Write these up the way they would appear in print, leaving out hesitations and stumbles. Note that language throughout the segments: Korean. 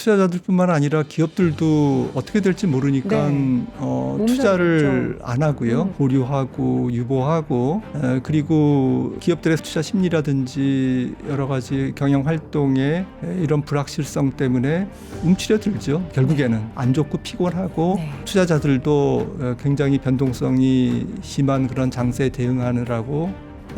투자자들뿐만 아니라 기업들도 어떻게 될지 모르니까 네. 투자를 안 하고요. 보류하고 유보하고 그리고 기업들의 투자 심리라든지 여러 가지 경영 활동에 이런 불확실성 때문에 움츠려들죠. 결국에는 안 좋고 피곤하고 네. 투자자들도 굉장히 변동성이 심한 그런 장세에 대응하느라고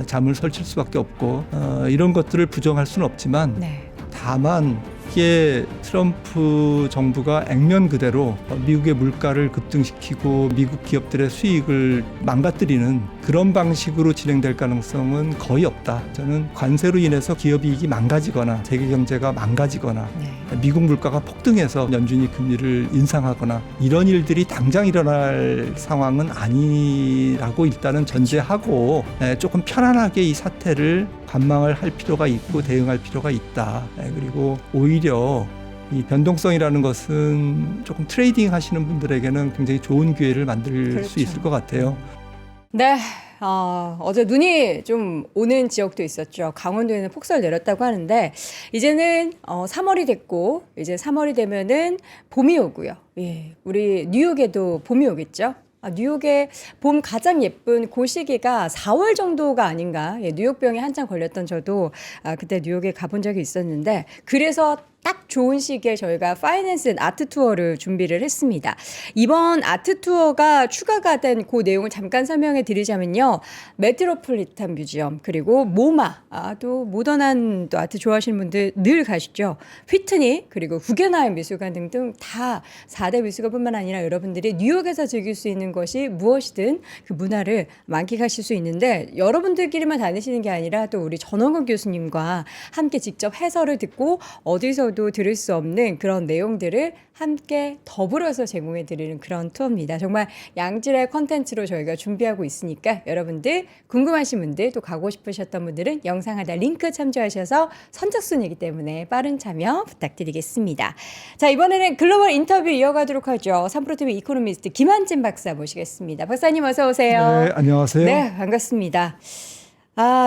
잠을 설칠 수밖에 없고 이런 것들을 부정할 수는 없지만 네. 다만 이게 트럼프 정부가 액면 그대로 미국의 물가를 급등시키고 미국 기업들의 수익을 망가뜨리는 그런 방식으로 진행될 가능성은 거의 없다. 저는 관세로 인해서 기업 이익이 망가지거나 세계 경제가 망가지거나 네. 미국 물가가 폭등해서 연준이 금리를 인상하거나 이런 일들이 당장 일어날 상황은 아니라고 일단은 전제하고 조금 편안하게 이 사태를 관망을 할 필요가 있고 대응할 필요가 있다. 그리고 오히려 이 변동성이라는 것은 조금 트레이딩 하시는 분들에게는 굉장히 좋은 기회를 만들 그렇죠. 수 있을 것 같아요. 네. 어제 눈이 좀 오는 지역도 있었죠. 강원도에는 폭설 내렸다고 하는데 이제는 3월이 됐고 이제 3월이 되면은 봄이 오고요. 예, 우리 뉴욕에도 봄이 오겠죠. 뉴욕의 봄 가장 예쁜 그 시기가 4월 정도가 아닌가. 예, 뉴욕병에 한창 걸렸던 저도 그때 뉴욕에 가본 적이 있었는데 그래서 딱 좋은 시기에 저희가 파이낸스 앤 아트 투어를 준비를 했습니다. 이번 아트 투어가 추가가 된 그 내용을 잠깐 설명해 드리자면요. 메트로폴리탄 뮤지엄 그리고 모마 또 모던한 또 아트 좋아하시는 분들 늘 가시죠. 휘트니 그리고 구겐하임 미술관 등등 다 4대 미술관뿐만 아니라 여러분들이 뉴욕에서 즐길 수 있는 것이 무엇이든 그 문화를 만끽하실 수 있는데 여러분들끼리만 다니시는 게 아니라 또 우리 전원근 교수님과 함께 직접 해설을 듣고 어디서도 들을 수 없는 그런 내용들을 함께 더불어서 제공해 드리는 그런 투어입니다. 정말 양질의 컨텐츠로 저희가 준비하고 있으니까 여러분들 궁금하신 분들 또 가고 싶으셨던 분들은 영상 하단 링크 참조하셔서 선착순이기 때문에 빠른 참여 부탁드리겠습니다. 자, 이번에는 글로벌 인터뷰 이어가도록 하죠. 삼프로TV 이코노미스트 김한진 박사 모시겠습니다. 박사님 어서 오세요. 네, 안녕하세요. 네, 반갑습니다.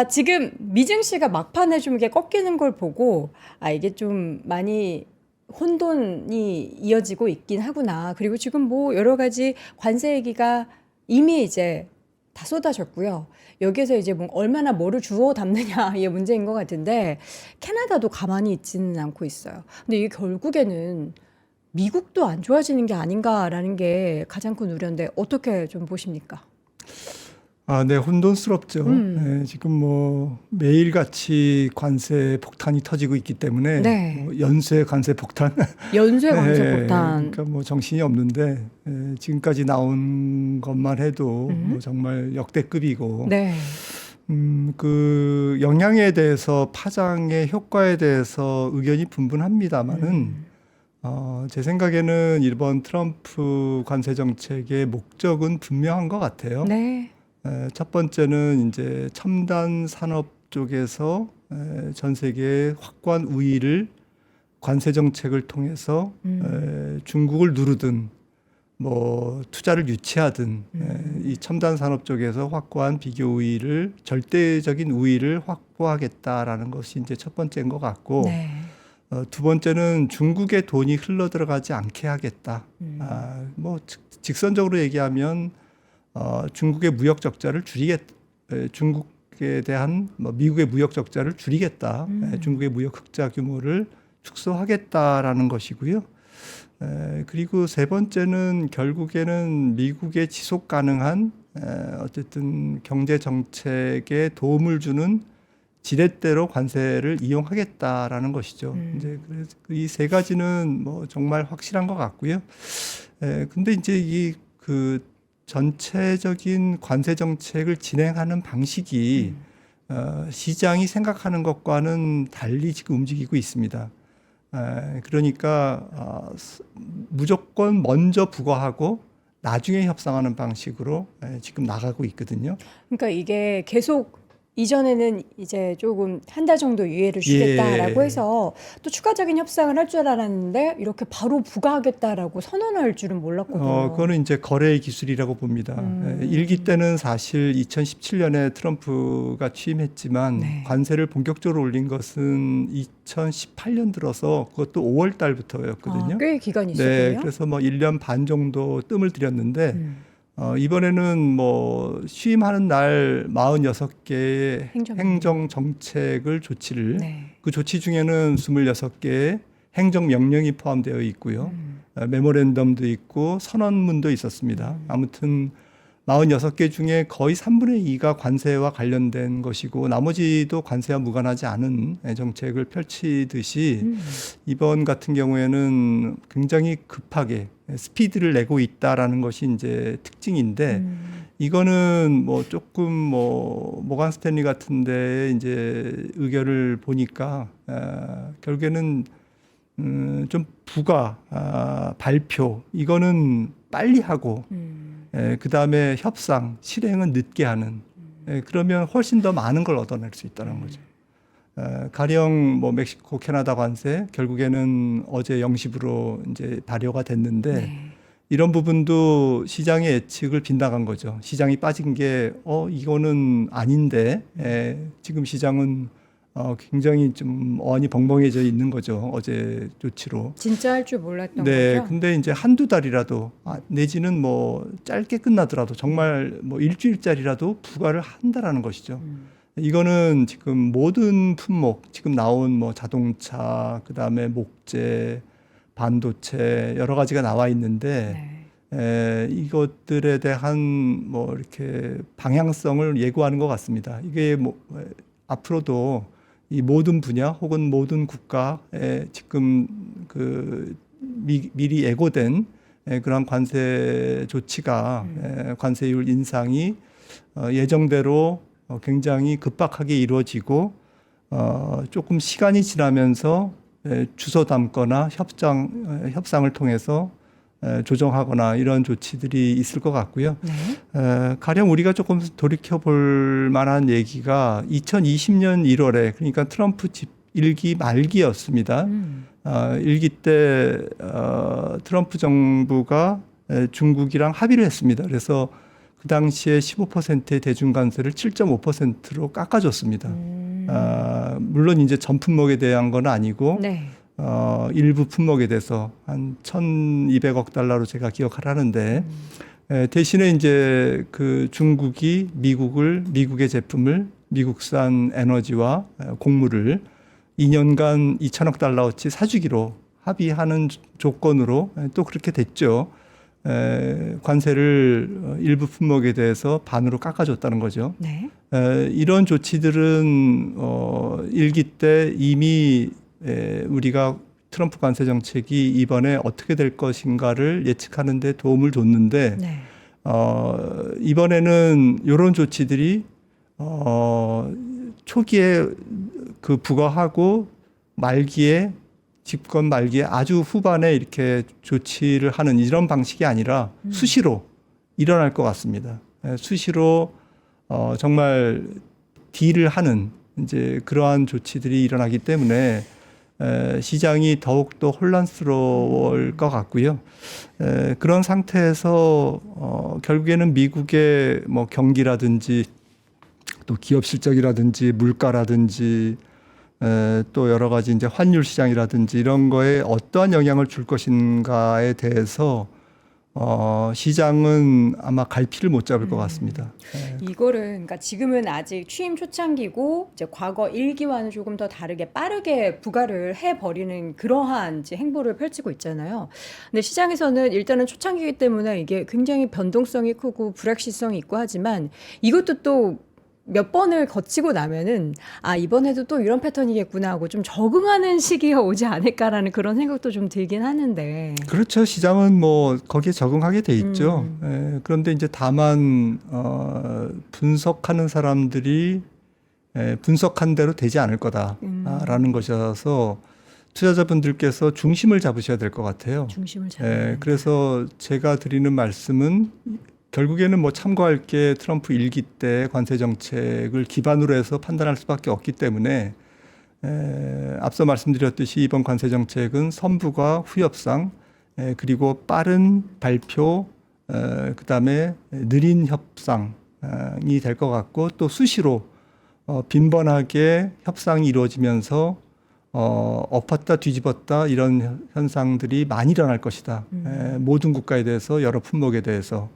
지금 미증 씨가 막판에 좀 이게 꺾이는 걸 보고 이게 좀 많이 혼돈이 이어지고 있긴 하구나. 그리고 지금 뭐 여러 가지 관세 얘기가 이미 이제 다 쏟아졌고요. 여기에서 이제 뭐 얼마나 뭐를 주워 담느냐 이게 문제인 것 같은데 캐나다도 가만히 있지는 않고 있어요. 근데 이게 결국에는 미국도 안 좋아지는 게 아닌가라는 게 가장 큰 우려인데 어떻게 좀 보십니까? 네, 혼돈스럽죠. 네, 지금 뭐 매일같이 관세 폭탄이 터지고 있기 때문에 네. 뭐 연쇄 관세 폭탄, 연쇄 관세 네, 폭탄. 그러니까 뭐 정신이 없는데 지금까지 나온 것만 해도 뭐 정말 역대급이고 네. 그 영향에 대해서 파장의 효과에 대해서 의견이 분분합니다만은 제 생각에는 이번 트럼프 관세 정책의 목적은 분명한 것 같아요. 네. 첫 번째는 이제 첨단 산업 쪽에서 전 세계의 확고한 우위를 관세 정책을 통해서 중국을 누르든 뭐 투자를 유치하든 이 첨단 산업 쪽에서 확고한 비교 우위를 절대적인 우위를 확보하겠다라는 것이 이제 첫 번째인 것 같고 네. 두 번째는 중국의 돈이 흘러 들어가지 않게 하겠다. 뭐 직선적으로 얘기하면 중국의 무역 적자를 중국에 대한 미국의 무역 적자를 줄이겠다. 중국의 무역 흑자 규모를 축소하겠다라는 것이고요. 그리고 세 번째는 결국에는 미국의 지속 가능한 어쨌든 경제 정책에 도움을 주는 지렛대로 관세를 이용하겠다라는 것이죠. 이제 이 세 가지는 뭐 정말 확실한 것 같고요. 근데 이제 이 그 전체적인 관세 정책을 진행하는 방식이 시장이 생각하는 것과는 달리 지금 움직이고 있습니다. 그러니까 무조건 먼저 부과하고 나중에 협상하는 방식으로 지금 나가고 있거든요. 그러니까 이게 계속 이전에는 이제 조금 한 달 정도 유예를 주겠다라고 예. 해서 또 추가적인 협상을 할 줄 알았는데 이렇게 바로 부과하겠다라고 선언할 줄은 몰랐거든요. 그거는 이제 거래의 기술이라고 봅니다. 일기 때는 사실 2017년에 트럼프가 취임했지만 네. 관세를 본격적으로 올린 것은 2018년 들어서 그것도 5월 달부터였거든요. 꽤 기간이 네, 있었군요. 그래서 뭐 1년 반 정도 뜸을 들였는데 음. 이번에는 뭐 취임하는 날 46개의 행정명령. 행정 정책을 조치를 네. 그 조치 중에는 26개의 행정명령이 포함되어 있고요. 음. 메모랜덤도 있고 선언문도 있었습니다. 아무튼 46개 중에 거의 3분의 2가 관세와 관련된 것이고 나머지도 관세와 무관하지 않은 정책을 펼치듯이 이번 같은 경우에는 굉장히 급하게 스피드를 내고 있다라는 것이 이제 특징인데 이거는 뭐 조금 뭐 모간 스탠리 같은데 이제 의견을 보니까 결국에는 좀 부가 발표 이거는 빨리 하고 그 다음에 협상 실행은 늦게 하는 그러면 훨씬 더 많은 걸 얻어낼 수 있다는 거죠. 가령 뭐 멕시코, 캐나다 관세 결국에는 어제 0시부로 이제 발효가 됐는데 네. 이런 부분도 시장의 예측을 빗나간 거죠. 시장이 빠진 게 이거는 아닌데 지금 시장은 굉장히 좀 어안이 벙벙해져 있는 거죠. 어제 조치로. 진짜 할 줄 몰랐던 네, 거죠. 근데 이제 한두 달이라도 내지는 뭐 짧게 끝나더라도 정말 뭐 일주일짜리라도 부과를 한다라는 것이죠. 이거는 지금 모든 품목 지금 나온 뭐 자동차 그다음에 목재 반도체 여러 가지가 나와 있는데 이것들에 대한 뭐 이렇게 방향성을 예고하는 것 같습니다. 이게 뭐 앞으로도 이 모든 분야 혹은 모든 국가에 지금 그 미리 예고된 그런 관세 조치가 관세율 인상이 예정대로 굉장히 급박하게 이루어지고 조금 시간이 지나면서 주소 담거나 협상을 통해서 조정하거나 이런 조치들이 있을 것 같고요. 가령 우리가 조금 돌이켜 볼 만한 얘기가 2020년 1월에 그러니까 트럼프 집 1기 말기였습니다. 1기 때 트럼프 정부가 중국이랑 합의를 했습니다. 그래서 그 당시에 15%의 대중 관세를 7.5%로 깎아줬습니다. 물론 이제 전 품목에 대한 건 아니고 일부 품목에 대해서 한 1,200억 달러로 제가 기억을 하는데 대신에 이제 그 중국이 미국의 제품을 미국산 에너지와 곡물을 2년간 2천억 달러어치 사주기로 합의하는 조건으로 또 그렇게 됐죠. 관세를 일부 품목에 대해서 반으로 깎아줬다는 거죠. 이런 조치들은 1기 때 이미 우리가 트럼프 관세 정책이 이번에 어떻게 될 것인가를 예측하는 데 도움을 줬는데 이번에는 이런 조치들이 초기에 그 부과하고 말기에 집권 말기에 아주 후반에 이렇게 조치를 하는 이런 방식이 아니라 수시로 일어날 것 같습니다. 수시로 정말 딜을 하는 이제 그러한 조치들이 일어나기 때문에 시장이 더욱더 혼란스러울 것 같고요. 그런 상태에서 결국에는 미국의 뭐 경기라든지 또 기업 실적이라든지 물가라든지 또 여러 가지 이제 환율 시장이라든지 이런 거에 어떠한 영향을 줄 것인가에 대해서 시장은 아마 갈피를 못 잡을 것 같습니다. 이거를 그러니까 지금은 아직 취임 초창기고 이제 과거 1기와는 조금 더 다르게 빠르게 부과를 해버리는 그러한 이제 행보를 펼치고 있잖아요. 근데 시장에서는 일단은 초창기이기 때문에 이게 굉장히 변동성이 크고 불확실성이 있고 하지만 이것도 또 몇 번을 거치고 나면은 이번에도 또 이런 패턴이겠구나 하고 좀 적응하는 시기가 오지 않을까라는 그런 생각도 좀 들긴 하는데. 그렇죠. 시장은 뭐 거기에 적응하게 돼 있죠. 그런데 이제 다만 분석하는 사람들이 분석한 대로 되지 않을 거다라는 것이어서 투자자분들께서 중심을 잡으셔야 될 것 같아요. 중심을 잡아야 된다. 그래서 제가 드리는 말씀은 결국에는 뭐 참고할 게 트럼프 1기 때 관세 정책을 기반으로 해서 판단할 수밖에 없기 때문에 앞서 말씀드렸듯이 이번 관세 정책은 선부가 후협상 그리고 빠른 발표 그다음에 느린 협상이 될 것 같고 또 수시로 빈번하게 협상이 이루어지면서 엎었다 뒤집었다 이런 현상들이 많이 일어날 것이다. 모든 국가에 대해서 여러 품목에 대해서.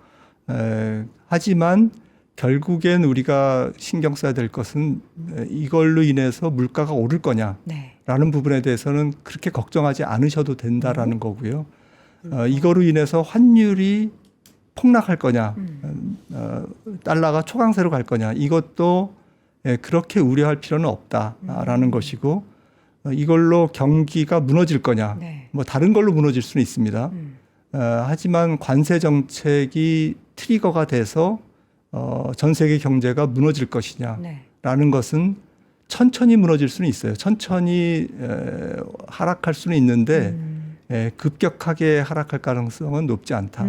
하지만 결국엔 우리가 신경 써야 될 것은 이걸로 인해서 물가가 오를 거냐라는 네. 부분에 대해서는 그렇게 걱정하지 않으셔도 된다라는 거고요. 이거로 인해서 환율이 폭락할 거냐, 달러가 초강세로 갈 거냐, 이것도 그렇게 우려할 필요는 없다라는 것이고, 이걸로 경기가 무너질 거냐, 네. 뭐 다른 걸로 무너질 수는 있습니다. 하지만 관세 정책이 트리거가 돼서 전 세계 경제가 무너질 것이냐라는 네. 것은 천천히 무너질 수는 있어요. 천천히 하락할 수는 있는데 급격하게 하락할 가능성은 높지 않다.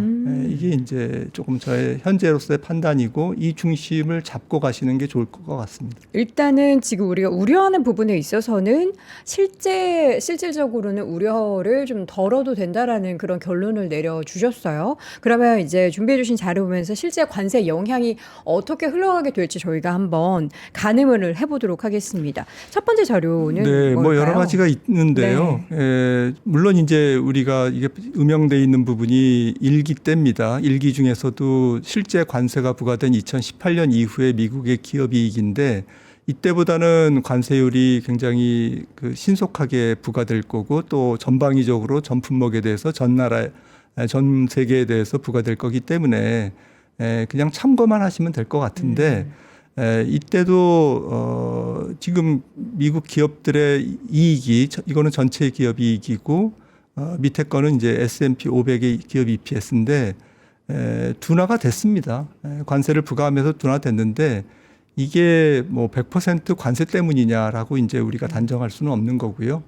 이게 이제 조금 저의 현재로서의 판단이고 이 중심을 잡고 가시는 게 좋을 것 같습니다. 일단은 지금 우리가 우려하는 부분에 있어서는 실질적으로는 우려를 좀 덜어도 된다라는 그런 결론을 내려주셨어요. 그러면 이제 준비해 주신 자료 보면서 실제 관세 영향이 어떻게 흘러가게 될지 저희가 한번 가늠을 해보도록 하겠습니다. 첫 번째 자료는 네, 뭐 여러 가지가 있는데요. 물론 이제 우리가 이게 음영돼 있는 부분이 1기 때입니다. 1기 중에서도 실제 관세가 부과된 2018년 이후에 미국의 기업이익인데 이때보다는 관세율이 굉장히 신속하게 부과될 거고 또 전방위적으로 전 품목에 대해서 전 세계에 대해서 부과될 거기 때문에 그냥 참고만 하시면 될 것 같은데 이때도 지금 미국 기업들의 이익이 이거는 전체 기업 이익이고 밑에 거는 이제 S&P 500의 기업 EPS인데 둔화가 됐습니다. 관세를 부과하면서 둔화됐는데 이게 뭐 100% 관세 때문이냐라고 이제 우리가 단정할 수는 없는 거고요.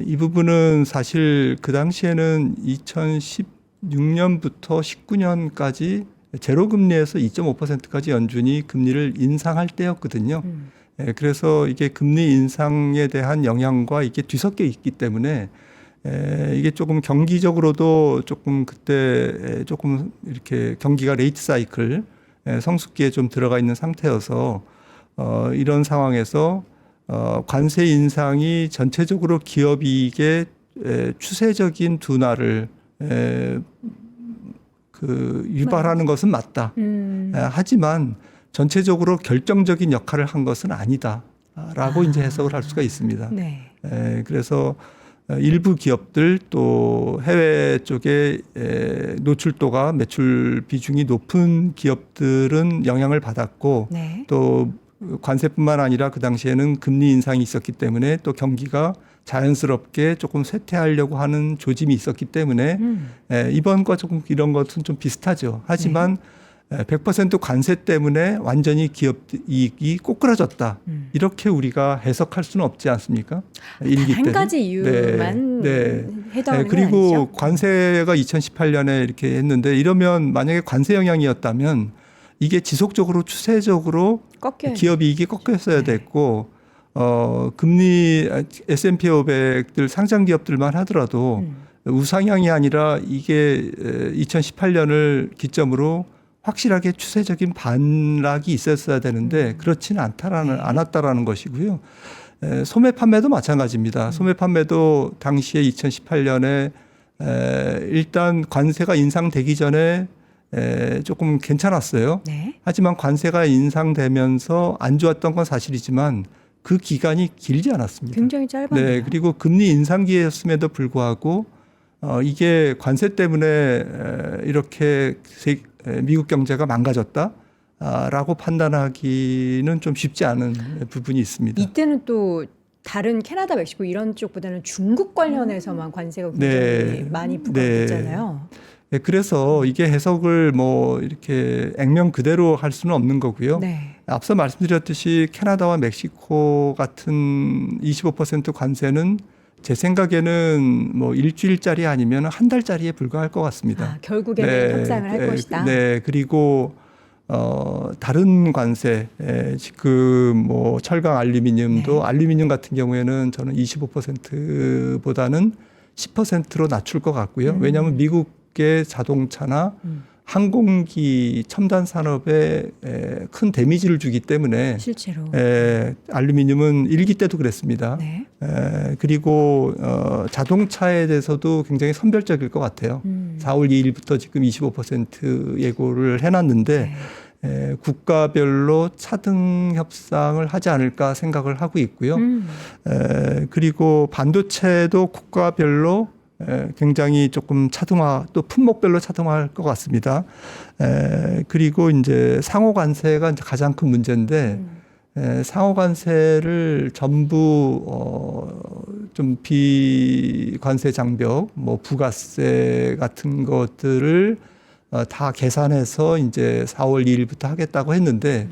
이 부분은 사실 그 당시에는 2016년부터 19년까지 제로 금리에서 2.5%까지 연준이 금리를 인상할 때였거든요. 그래서 이게 금리 인상에 대한 영향과 이게 뒤섞여 있기 때문에 이게 조금 경기적으로도 조금 그때 조금 이렇게 경기가 레이트 사이클 성숙기에 좀 들어가 있는 상태여서 이런 상황에서 관세 인상이 전체적으로 기업 이익의 추세적인 둔화를 유발하는 것은 맞다. 하지만 전체적으로 결정적인 역할을 한 것은 아니다라고 이제 해석을 할 수가 있습니다. 네. 그래서 일부 기업들 또 해외 쪽에 노출도가 매출 비중이 높은 기업들은 영향을 받았고 네. 또 관세뿐만 아니라 그 당시에는 금리 인상이 있었기 때문에 또 경기가 자연스럽게 조금 쇠퇴하려고 하는 조짐이 있었기 때문에 이번과 조금 이런 것은 좀 비슷하죠. 하지만 100% 관세 때문에 완전히 기업 이익이 꼬꾸라졌다. 이렇게 우리가 해석할 수는 없지 않습니까? 한 가지 이유만 해당하는 그리고 건 아니죠? 관세가 2018년에 이렇게 했는데 이러면 만약에 관세 영향이었다면 이게 지속적으로 추세적으로 기업 이익이 꺾였어야 됐고 금리 S&P 500들 상장 기업들만 하더라도 우상향이 아니라 이게 2018년을 기점으로 확실하게 추세적인 반락이 있었어야 되는데 그렇지는 않았다라는 것이고요. 소매 판매도 마찬가지입니다. 소매 판매도 당시에 2018년에 일단 관세가 인상되기 전에 조금 괜찮았어요. 네. 하지만 관세가 인상되면서 안 좋았던 건 사실이지만 그 기간이 길지 않았습니다. 굉장히 짧았네요. 네, 그리고 금리 인상기였음에도 불구하고 이게 관세 때문에 이렇게 미국 경제가 망가졌다라고 판단하기는 좀 쉽지 않은 부분이 있습니다. 이때는 또 다른 캐나다, 멕시코 이런 쪽보다는 중국 관련해서만 관세가 굉장히 많이 부과됐잖아요. 네, 그래서 이게 해석을 뭐 이렇게 액면 그대로 할 수는 없는 거고요. 네. 앞서 말씀드렸듯이 캐나다와 멕시코 같은 25% 관세는 제 생각에는 뭐 일주일짜리 아니면 한 달짜리에 불과할 것 같습니다. 결국에는 협상을 할 것이다. 네, 그리고 다른 관세, 지금 뭐 철강 알루미늄도 알루미늄 같은 경우에는 저는 25%보다는 10%로 낮출 것 같고요. 왜냐하면 미국의 자동차나 항공기 첨단 산업에 큰 데미지를 주기 때문에 실제로 알루미늄은 일기 때도 그랬습니다. 네. 그리고 자동차에 대해서도 굉장히 선별적일 것 같아요. 4월 2일부터 지금 25% 예고를 해놨는데 국가별로 차등 협상을 하지 않을까 생각을 하고 있고요. 그리고 반도체도 국가별로 굉장히 조금 차등화 또 품목별로 차등화할 것 같습니다. 그리고 이제 상호 관세가 이제 가장 큰 문제인데 상호 관세를 전부 좀 비관세 장벽, 뭐 부가세 같은 것들을 다 계산해서 이제 4월 2일부터 하겠다고 했는데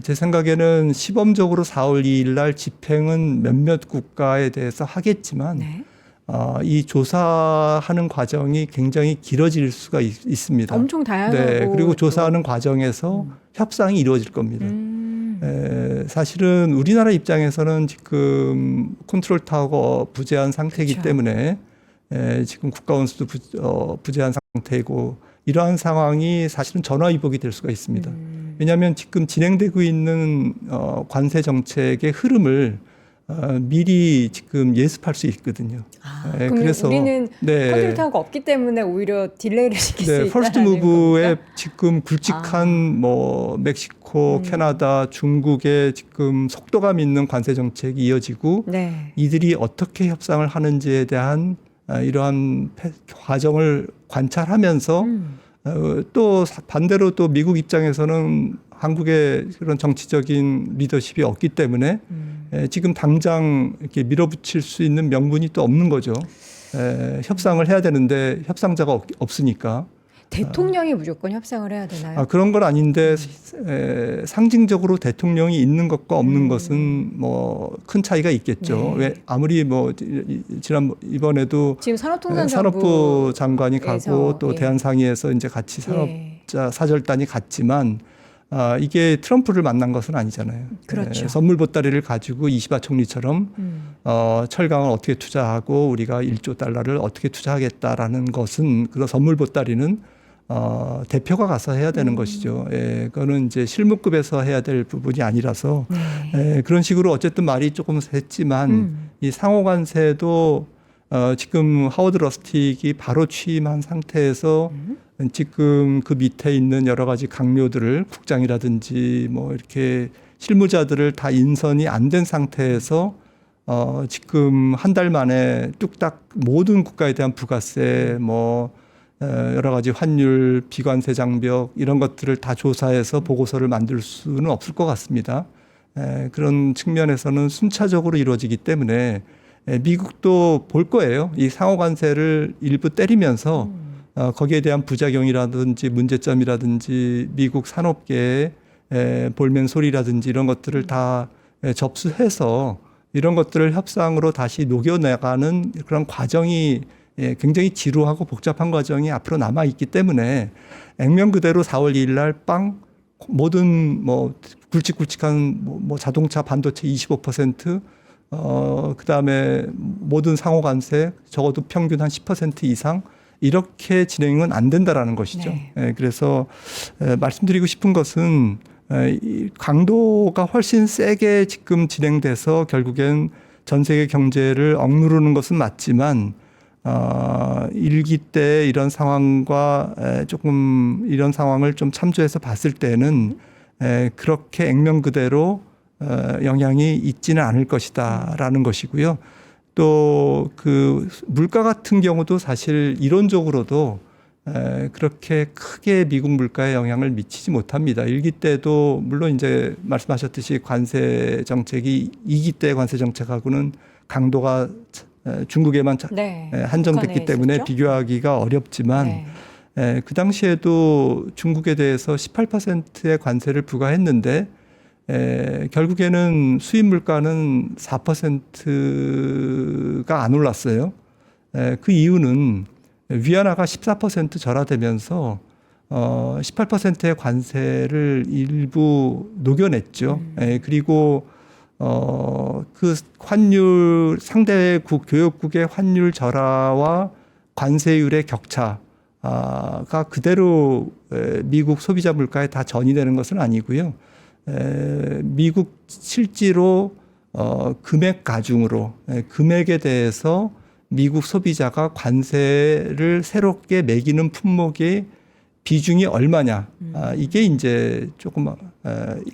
제 생각에는 시범적으로 4월 2일 날 집행은 몇몇 국가에 대해서 하겠지만 네. 이 조사하는 과정이 굉장히 길어질 수가 있습니다. 엄청 다양하고 네, 그리고 조사하는 과정에서 협상이 이루어질 겁니다. 사실은 우리나라 입장에서는 지금 컨트롤 타워가 부재한 상태이기 그렇죠. 때문에 지금 국가 원수도 부재한 상태이고 이러한 상황이 사실은 전화위복이 될 수가 있습니다. 왜냐하면 지금 진행되고 있는 관세 정책의 흐름을 미리 지금 예습할 수 있거든요. 그럼 그래서 우리는 컨트롤 타워가 없기 때문에 오히려 딜레이를 시킬 수 있다는 퍼스트 무브에 지금 굵직한 뭐 멕시코, 캐나다, 중국의 지금 속도감 있는 관세 정책이 이어지고 네. 이들이 어떻게 협상을 하는지에 대한 이러한 과정을 관찰하면서 또 반대로 또 미국 입장에서는 한국의 그런 정치적인 리더십이 없기 때문에 지금 당장 이렇게 밀어붙일 수 있는 명분이 또 없는 거죠. 협상을 해야 되는데 협상자가 없으니까. 대통령이 무조건 협상을 해야 되나요? 그런 건 아닌데 상징적으로 대통령이 있는 것과 없는 것은 뭐 큰 차이가 있겠죠. 네. 왜 아무리 뭐 이번에도 지금 산업부 장관이 가고 또 예. 대한상의에서 이제 같이 산업자 사절단이 갔지만 이게 트럼프를 만난 것은 아니잖아요. 그렇죠. 선물 보따리를 가지고 이시바 총리처럼 철강을 어떻게 투자하고 우리가 1조 달러를 어떻게 투자하겠다라는 것은 그런 선물 보따리는 대표가 가서 해야 되는 것이죠. 그거는 이제 실무급에서 해야 될 부분이 아니라서 그런 식으로 어쨌든 말이 조금 했지만 이 상호관세도 지금 하워드 러스틱이 바로 취임한 상태에서 지금 그 밑에 있는 여러 가지 강요들을 국장이라든지 뭐 이렇게 실무자들을 다 인선이 안 된 상태에서 지금 한 달 만에 뚝딱 모든 국가에 대한 부가세 뭐 여러 가지 환율, 비관세 장벽 이런 것들을 다 조사해서 보고서를 만들 수는 없을 것 같습니다. 그런 측면에서는 순차적으로 이루어지기 때문에 미국도 볼 거예요. 이 상호관세를 일부 때리면서 거기에 대한 부작용이라든지 문제점이라든지 미국 산업계의 볼멘 소리라든지 이런 것들을 다 접수해서 이런 것들을 협상으로 다시 녹여나가는 그런 과정이 굉장히 지루하고 복잡한 과정이 앞으로 남아 있기 때문에 액면 그대로 4월 2일 날 모든 뭐 굵직굵직한 뭐 자동차 반도체 25% 그다음에 모든 상호 관세 적어도 평균 한 10% 이상 이렇게 진행은 안 된다라는 것이죠. 네. 그래서 말씀드리고 싶은 것은 이 강도가 훨씬 세게 지금 진행돼서 결국엔 전 세계 경제를 억누르는 것은 맞지만 일기 때 이런 상황과 조금 이런 상황을 좀 참조해서 봤을 때는 그렇게 액면 그대로 영향이 있지는 않을 것이다라는 것이고요. 또 그 물가 같은 경우도 사실 이론적으로도 그렇게 크게 미국 물가에 영향을 미치지 못합니다. 일기 때도 물론 이제 말씀하셨듯이 관세 정책이 2기 때 관세 정책하고는 강도가 중국에만 한정됐기 때문에 있었죠? 비교하기가 어렵지만 그 당시에도 중국에 대해서 18%의 관세를 부과했는데 결국에는 수입 물가는 4%가 안 올랐어요. 그 이유는 위안화가 14% 절하되면서 18%의 관세를 일부 녹여냈죠. 그리고 그 환율 상대국 교역국의 환율 절하와 관세율의 격차가 그대로 미국 소비자 물가에 다 전이되는 것은 아니고요. 미국 실제로 금액 가중으로 금액에 대해서 미국 소비자가 관세를 새롭게 매기는 품목의 비중이 얼마냐. 이게 이제 조금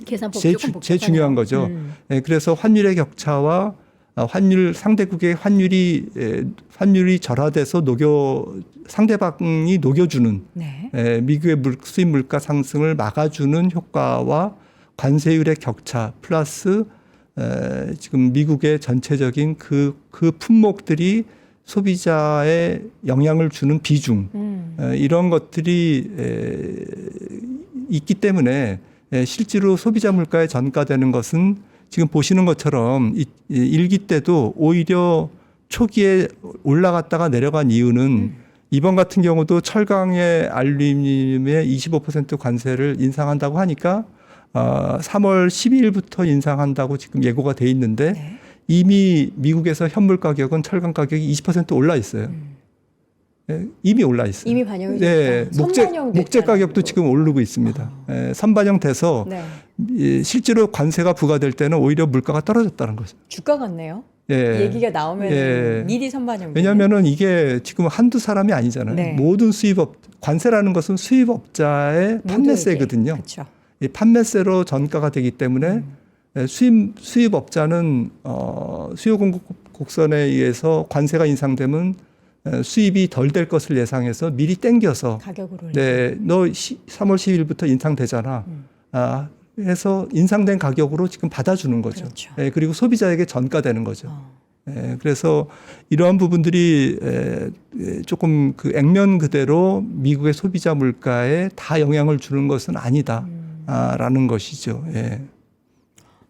계산법이 조금 제일 중요한 거죠. 그래서 환율의 격차와 환율 상대국의 환율이 절하돼서 상대방이 녹여주는 네. 미국의 수입 물가 상승을 막아주는 효과와 관세율의 격차 플러스 지금 미국의 전체적인 그 품목들이 소비자에 영향을 주는 비중 이런 것들이 있기 때문에 실제로 소비자 물가에 전가되는 것은 지금 보시는 것처럼 일기 때도 오히려 초기에 올라갔다가 내려간 이유는 이번 같은 경우도 철강의 알루미늄에 25% 관세를 인상한다고 하니까 3월 12일부터 인상한다고 지금 예고가 돼 있는데 네. 이미 미국에서 현물 가격은 철강 가격이 20% 올라 있어요. 이미 올라 있어요. 이미 반영이 네, 됐다. 목재 가격도 지금 오르고 있습니다. 선반영돼서 네. 실제로 관세가 부과될 때는 오히려 물가가 떨어졌다는 거죠. 주가 같네요. 예. 얘기가 나오면 예. 미리 선반영. 왜냐하면은 이게 지금 한두 사람이 아니잖아요. 네. 모든 관세라는 것은 수입업자의 판매세거든요. 그렇죠. 이 판매세로 전가가 되기 때문에 수입업자는 수요 공급 곡선에 의해서 관세가 인상되면 수입이 덜 될 것을 예상해서 미리 땡겨서 가격을 올려. 네, 너 3월 10일부터 인상되잖아. 해서 인상된 가격으로 지금 받아주는 거죠. 그렇죠. 그리고 소비자에게 전가되는 거죠. 그래서 이러한 부분들이 조금 그 액면 그대로 미국의 소비자 물가에 다 영향을 주는 것은 아니다라는 것이죠. 예.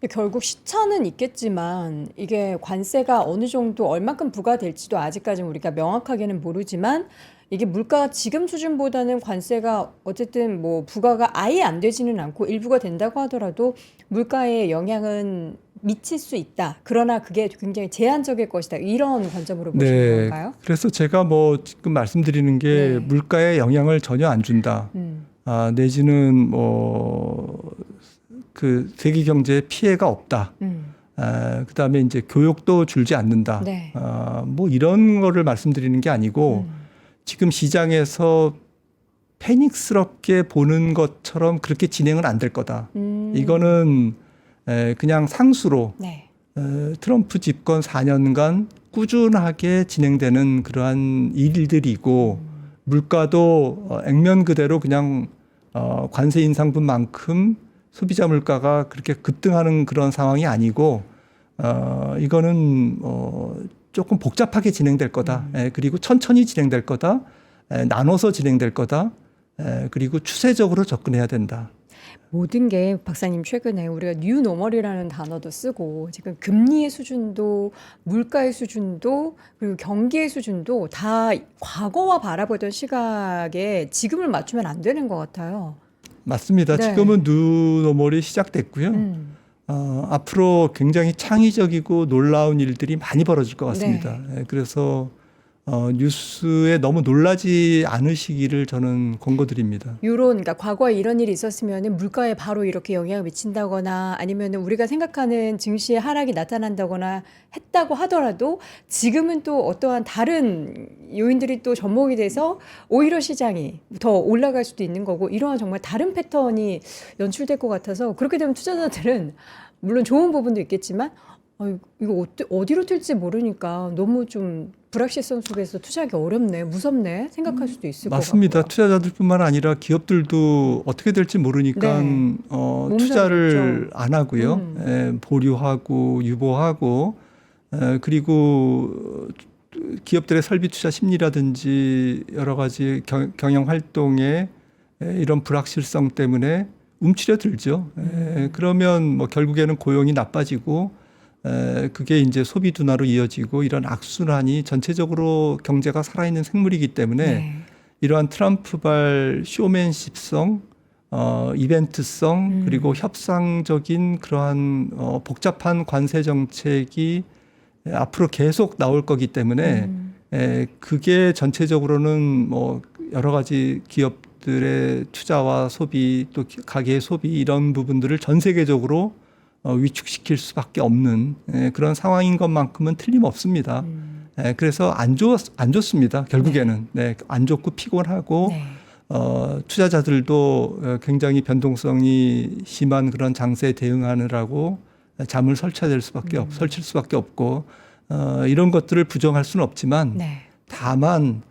결국 시차는 있겠지만 이게 관세가 어느 정도 얼마큼 부과될지도 아직까지는 우리가 명확하게는 모르지만 이게 물가 지금 수준보다는 관세가 어쨌든 뭐 부과가 아예 안 되지는 않고 일부가 된다고 하더라도 물가에 영향은 미칠 수 있다. 그러나 그게 굉장히 제한적일 것이다. 이런 관점으로 보시는 건가요? 그래서 제가 뭐 지금 말씀드리는 게 네. 물가에 영향을 전혀 안 준다. 내지는 뭐 그 세계 경제에 피해가 없다. 그다음에 이제 교육도 줄지 않는다. 네. 뭐 이런 거를 말씀드리는 게 아니고 지금 시장에서 패닉스럽게 보는 것처럼 그렇게 진행은 안 될 거다. 이거는 그냥 상수로 네. 트럼프 집권 4년간 꾸준하게 진행되는 그러한 일들이고 물가도 액면 그대로 그냥 관세 인상분만큼 소비자 물가가 그렇게 급등하는 그런 상황이 아니고 이거는 조금 복잡하게 진행될 거다. 그리고 천천히 진행될 거다. 나눠서 진행될 거다. 그리고 추세적으로 접근해야 된다. 모든 게 박사님 최근에 우리가 뉴노멀이라는 단어도 쓰고 지금 금리의 수준도 물가의 수준도 그리고 경기의 수준도 다 과거와 바라보던 시각에 지금을 맞추면 안 되는 것 같아요. 맞습니다. 네. 지금은 뉴노멀이 시작됐고요. 앞으로 굉장히 창의적이고 놀라운 일들이 많이 벌어질 것 같습니다. 그래서 뉴스에 너무 놀라지 않으시기를 저는 권고드립니다. 그러니까 과거에 이런 일이 있었으면 물가에 바로 이렇게 영향을 미친다거나 아니면 우리가 생각하는 증시의 하락이 나타난다거나 했다고 하더라도 지금은 또 어떠한 다른 요인들이 또 접목이 돼서 오히려 시장이 더 올라갈 수도 있는 거고 이러한 정말 다른 패턴이 연출될 것 같아서 그렇게 되면 투자자들은 물론 좋은 부분도 있겠지만 이거 어디로 튈지 모르니까 너무 좀 불확실성 속에서 투자하기 어렵네, 무섭네 생각할 수도 있을 맞습니다. 것 같고요. 투자자들뿐만 아니라 기업들도 어떻게 될지 모르니까 네. 투자를 안 하고요. 보류하고 유보하고 그리고 기업들의 설비 투자 심리라든지 여러 가지 경영 활동에 이런 불확실성 때문에 움츠려들죠. 그러면 뭐 결국에는 고용이 나빠지고 그게 이제 소비 둔화로 이어지고 이런 악순환이 전체적으로 경제가 살아있는 생물이기 때문에 네. 이러한 트럼프발 쇼맨십성, 이벤트성 그리고 협상적인 그러한 복잡한 관세 정책이 앞으로 계속 나올 거기 때문에 그게 전체적으로는 뭐 여러 가지 기업들의 투자와 소비 또 가계의 소비 이런 부분들을 전 세계적으로 위축시킬 수밖에 없는 그런 상황인 것만큼은 틀림없습니다. 그래서 안 좋습니다. 결국에는 안 좋고 피곤하고 네. 투자자들도 굉장히 변동성이 심한 그런 장세에 대응하느라고 잠을 설칠 수밖에 없고 이런 것들을 부정할 수는 없지만 네. 다만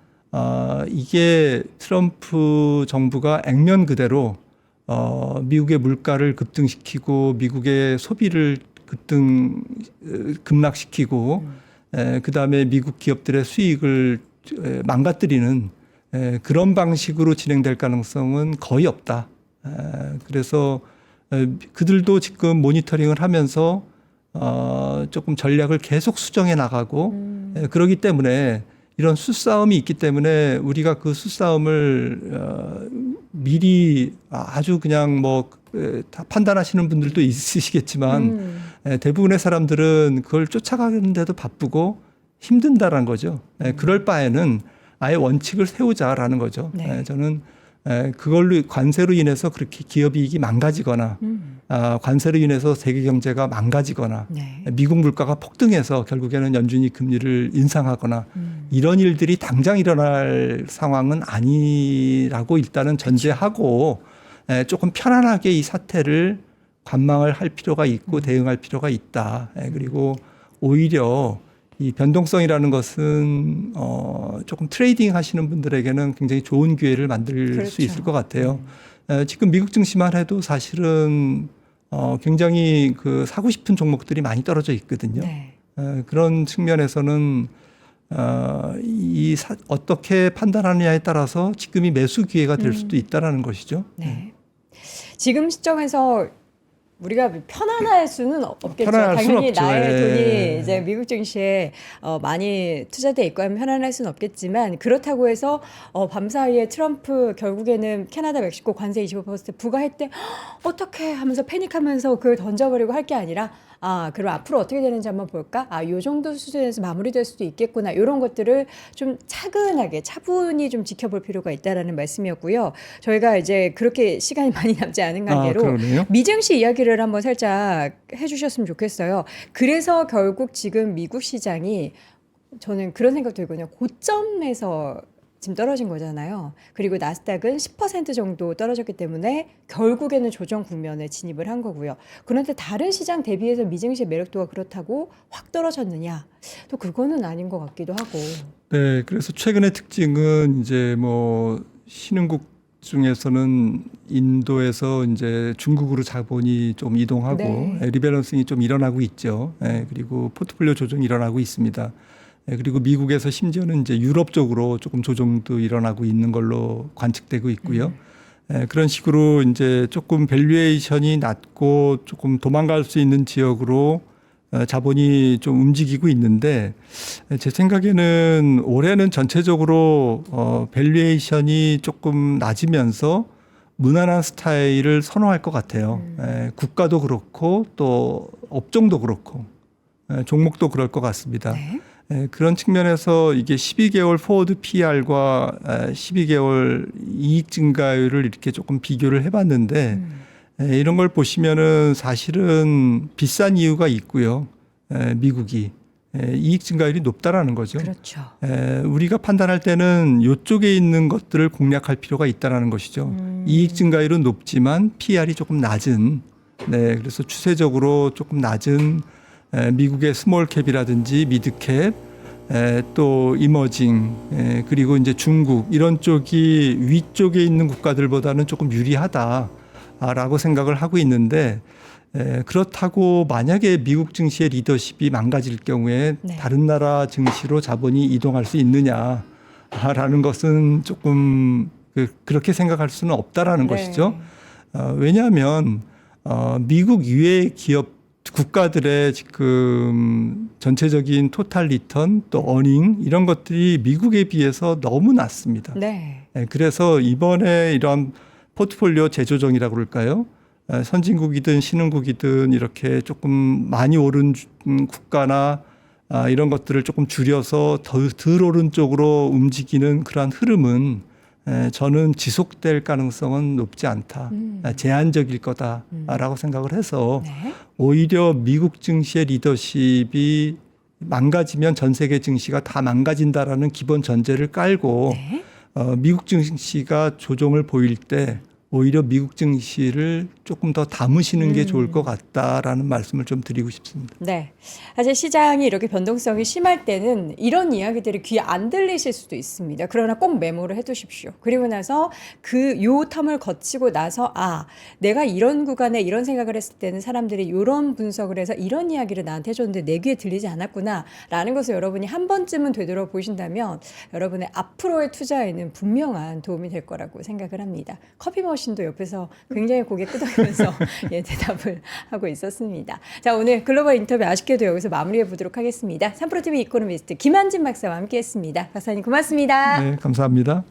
이게 트럼프 정부가 액면 그대로 미국의 물가를 급등시키고 미국의 소비를 급락시키고 그다음에 미국 기업들의 수익을 망가뜨리는 그런 방식으로 진행될 가능성은 거의 없다. 그래서 그들도 지금 모니터링을 하면서 조금 전략을 계속 수정해 나가고 그러기 때문에 이런 수싸움이 있기 때문에 우리가 그 수싸움을 미리 아주 그냥 뭐 다 판단하시는 분들도 있으시겠지만 대부분의 사람들은 그걸 쫓아가는데도 바쁘고 힘든다라는 거죠. 그럴 바에는 아예 원칙을 세우자라는 거죠. 네. 저는 그걸로 관세로 인해서 그렇게 기업이익이 망가지거나 관세로 인해서 세계 경제가 망가지거나 네. 미국 물가가 폭등해서 결국에는 연준이 금리를 인상하거나 이런 일들이 당장 일어날 상황은 아니라고 일단은 전제하고 조금 편안하게 이 사태를 관망을 할 필요가 있고 대응할 필요가 있다. 그리고 오히려 이 변동성이라는 것은 조금 트레이딩 하시는 분들에게는 굉장히 좋은 기회를 만들 그렇죠. 수 있을 것 같아요. 지금 미국 증시만 해도 사실은 굉장히 그 사고 싶은 종목들이 많이 떨어져 있거든요. 네. 그런 측면에서는 어떻게 판단하느냐에 따라서 지금이 매수 기회가 될 수도 있다라는 것이죠. 네. 지금 시점에서 우리가 편안할 수는 없겠죠. 편안할 수는 당연히 없죠. 나의 돈이 이제 미국 증시에 많이 투자돼 있고 하면 편안할 수는 없겠지만 그렇다고 해서 밤사이에 트럼프 결국에는 캐나다, 멕시코 관세 25% 부과할 때 어떻게 하면서 패닉하면서 그걸 던져버리고 할 게 아니라 그럼 앞으로 어떻게 되는지 한번 볼까? 요 정도 수준에서 마무리될 수도 있겠구나. 이런 것들을 좀 차근하게 차분히 좀 지켜볼 필요가 있다라는 말씀이었고요. 저희가 이제 그렇게 시간이 많이 남지 않은 관계로 그러네요. 미증시 이야기를 한번 살짝 해주셨으면 좋겠어요. 그래서 결국 지금 미국 시장이 저는 그런 생각 들거든요. 고점에서 지금 떨어진 거잖아요. 그리고 나스닥은 10% 정도 떨어졌기 때문에 결국에는 조정 국면에 진입을 한 거고요. 그런데 다른 시장 대비해서 미증시의 매력도가 그렇다고 확 떨어졌느냐? 또 그거는 아닌 것 같기도 하고. 네, 그래서 최근의 특징은 이제 뭐 신흥국 중에서는 인도에서 이제 중국으로 자본이 좀 이동하고 네. 리밸런싱이 좀 일어나고 있죠. 그리고 포트폴리오 조정이 일어나고 있습니다. 그리고 미국에서 심지어는 이제 유럽 쪽으로 조금 조정도 일어나고 있는 걸로 관측되고 있고요. 그런 식으로 이제 조금 밸류에이션이 낮고 조금 도망갈 수 있는 지역으로 자본이 좀 움직이고 있는데 제 생각에는 올해는 전체적으로 밸류에이션이 조금 낮으면서 무난한 스타일을 선호할 것 같아요. 국가도 그렇고 또 업종도 그렇고 종목도 그럴 것 같습니다. 네. 그런 측면에서 이게 12개월 포워드 PR과 12개월 이익 증가율을 이렇게 조금 비교를 해봤는데 이런 걸 보시면은 사실은 비싼 이유가 있고요. 미국이 이익 증가율이 높다라는 거죠. 그렇죠. 우리가 판단할 때는 이쪽에 있는 것들을 공략할 필요가 있다라는 것이죠. 이익 증가율은 높지만 PR이 조금 낮은. 그래서 추세적으로 조금 낮은 미국의 스몰 캡이라든지 미드 캡, 또 이머징, 그리고 이제 중국 이런 쪽이 위쪽에 있는 국가들보다는 조금 유리하다라고 생각을 하고 있는데 그렇다고 만약에 미국 증시의 리더십이 망가질 경우에 네. 다른 나라 증시로 자본이 이동할 수 있느냐라는 것은 조금 그렇게 생각할 수는 없다라는 네. 것이죠. 왜냐하면 미국 이외의 기업 국가들의 지금 전체적인 토탈 리턴 또 어닝 이런 것들이 미국에 비해서 너무 낮습니다. 네. 그래서 이번에 이런 포트폴리오 재조정이라고 그럴까요? 선진국이든 신흥국이든 이렇게 조금 많이 오른 국가나 이런 것들을 조금 줄여서 덜 오른 쪽으로 움직이는 그러한 흐름은 저는 지속될 가능성은 높지 않다. 제한적일 거다라고 생각을 해서 네. 오히려 미국 증시의 리더십이 망가지면 전 세계 증시가 다 망가진다라는 기본 전제를 깔고 네. 미국 증시가 조정을 보일 때 오히려 미국 증시를 조금 더 담으시는 게 좋을 것 같다라는 말씀을 좀 드리고 싶습니다. 네. 사실 시장이 이렇게 변동성이 심할 때는 이런 이야기들이 귀에 안 들리실 수도 있습니다. 그러나 꼭 메모를 해 두십시오. 그리고 나서 요 텀을 거치고 나서 내가 이런 구간에 이런 생각을 했을 때는 사람들이 이런 분석을 해서 이런 이야기를 나한테 해줬는데 내 귀에 들리지 않았구나 라는 것을 여러분이 한 번쯤은 되돌아보신다면 여러분의 앞으로의 투자에는 분명한 도움이 될 거라고 생각을 합니다. 커피 머신도 옆에서 굉장히 고개 끄덕이면서 대답을 하고 있었습니다. 자, 오늘 글로벌 인터뷰 아쉽게도 여기서 마무리해 보도록 하겠습니다. 3프로TV 이코노미스트 김한진 박사와 함께했습니다. 박사님 고맙습니다. 네, 감사합니다.